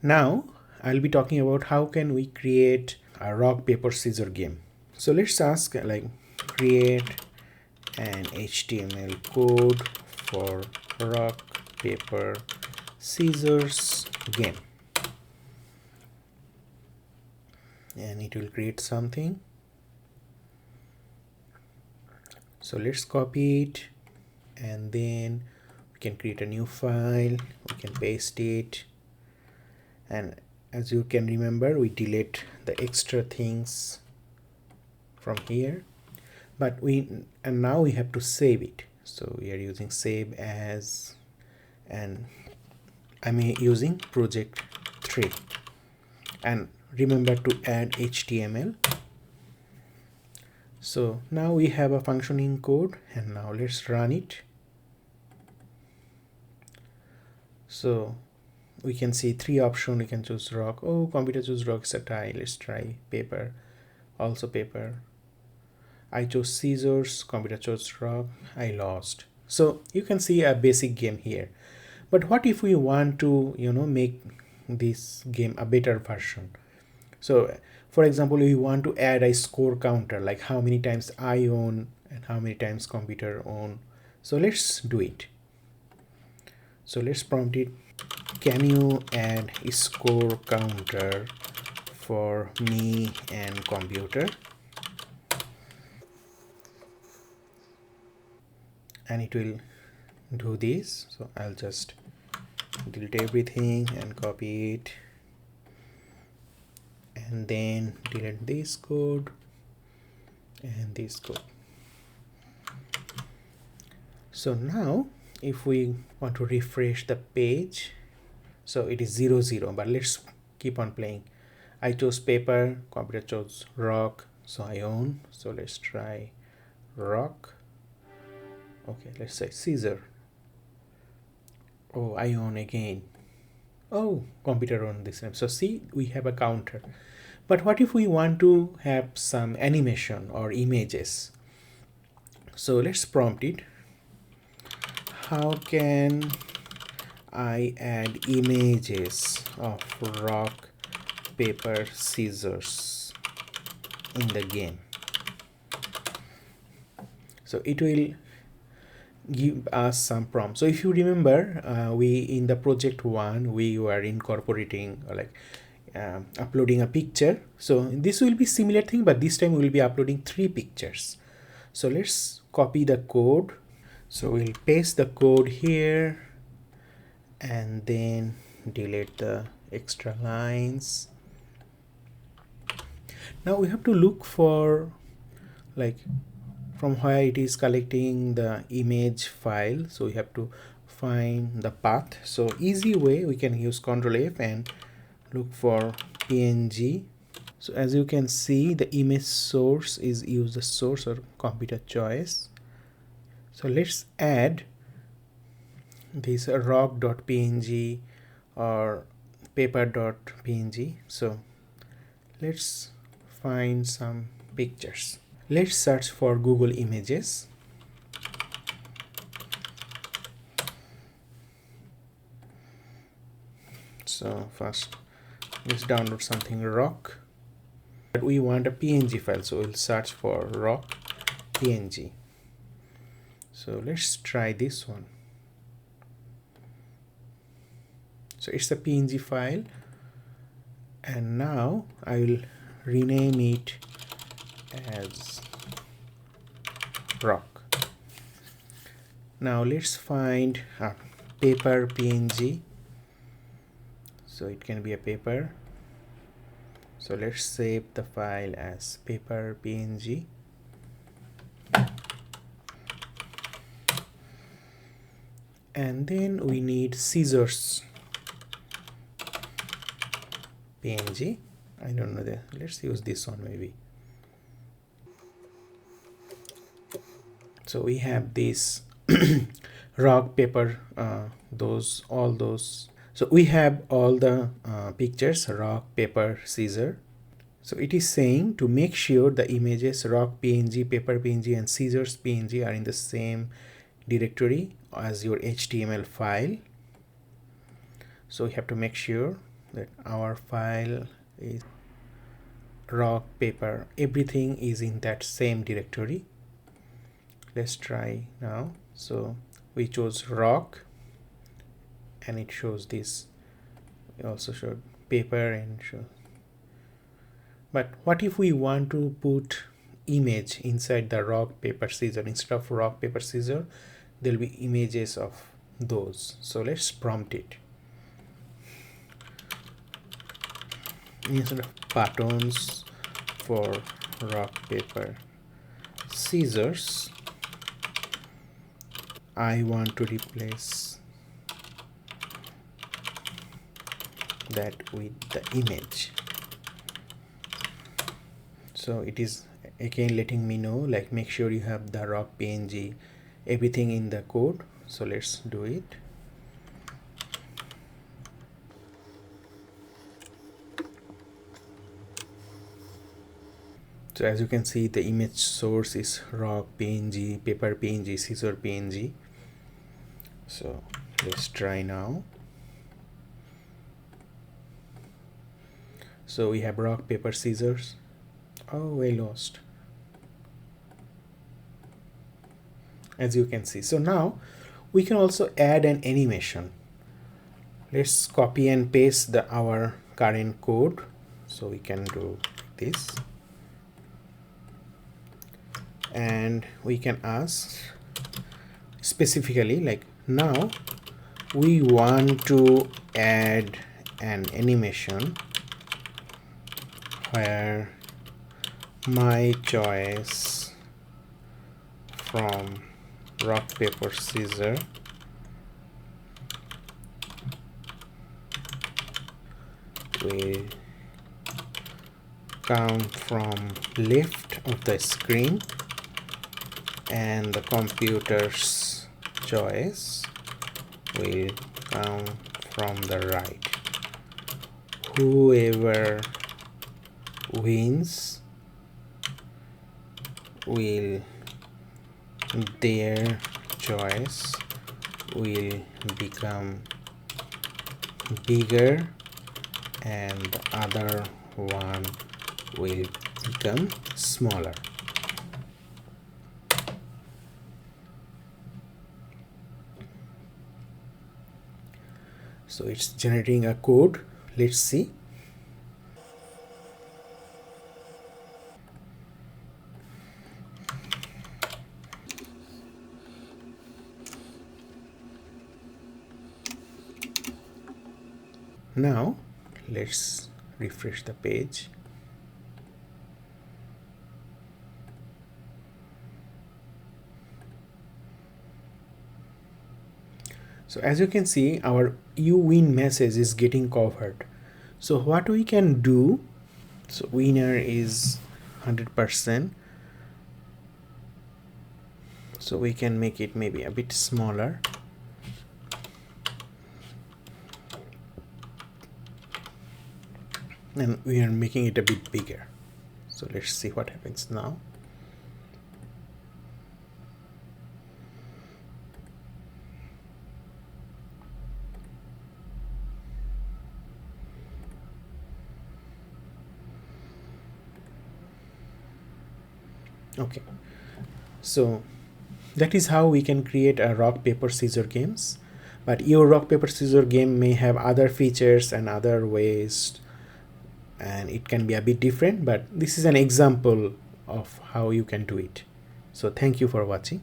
Now I'll be talking about how can we create a rock paper scissor game. So let's ask like create an HTML code for rock paper scissors game, and it will create something. So let's copy it, and then we can create a new file, we can paste it, and as you can remember, we delete the extra things from here, but now we have to save it. So we are using save as, and I'm using project 3, and remember to add HTML. So now we have a functioning code, and now let's run it. So we can see 3 options. We can choose rock. Oh, computer choose rock is a tie. Let's try paper, also paper. I chose scissors, computer chose rock, I lost. So you can see a basic game here. But what if we want to make this game a better version? So for example, we want to add a score counter, like how many times I own and how many times computer own. So let's do it. So let's prompt it, can you add a score counter for me and computer? And it will do this. So I'll just delete everything and copy it, and then delete this code and this code. So now if we want to refresh the page, so it is 0 0, but let's keep on playing. I chose paper, computer chose rock, so I own. So let's try rock. Okay, let's say scissor. Oh, I own again. Oh, computer own this time. So see, we have a counter. But what if we want to have some animation or images? So let's prompt it, how can I add images of rock paper scissors in the game? So it will give us some prompt. So if you remember, we in the project 1 we were incorporating uploading a picture. So this will be similar thing, but this time we will be uploading 3 pictures. So let's copy the code. So we'll paste the code here and then delete the extra lines. Now we have to look for from where it is collecting the image file. So we have to find the path. So easy way, we can use Ctrl F and look for PNG. So as you can see, the image source is use the source or computer choice. So let's add this rock.png or paper.png. So let's find some pictures. Let's search for Google Images. So first let's download something rock, but we want a PNG file, so we'll search for rock PNG. So let's try this one. So it's a PNG file, and now I will rename it as rock. Now let's find a paper PNG. So it can be a paper. So let's save the file as paper PNG. And then we need scissors PNG. I don't know, let's use this one maybe. So we have this rock paper, all those. So we have all the pictures, rock paper scissor. So it is saying to make sure the images rock PNG, paper PNG and scissors PNG are in the same directory as your HTML file. So we have to make sure that our file is rock, paper, everything is in that same directory. Let's try now. So we chose rock and it shows this. We also showed paper and show. But what if we want to put image inside the rock, paper, scissor? Instead of rock, paper, scissor, there'll be images of those. So let's prompt it. Instead of buttons for rock, paper, scissors, I want to replace that with the image. So it is again letting me know, like, make sure you have the rock, png, everything in the code. So let's do it. So as you can see, the image source is rock, png, paper, png, scissor, png. So let's try now. So we have rock, paper, scissors. Oh, I lost. As you can see. So now we can also add an animation. Let's copy and paste our current code. So we can do this. And we can ask specifically, like, now we want to add an animation where my choice from rock, paper, scissor will come from left of the screen and the computer's choice will come from the right. Whoever wins will, their choice will become bigger and the other one will become smaller. So it's generating a code. Let's see. Now let's refresh the page. So as you can see, our you win message is getting covered. So what we can do, so winner is 100%. So we can make it maybe a bit smaller. And we are making it a bit bigger. So let's see what happens now. Okay, so that is how we can create a rock, paper, scissor games. But your rock, paper, scissor game may have other features and other ways, and it can be a bit different, but this is an example of how you can do it. So thank you for watching.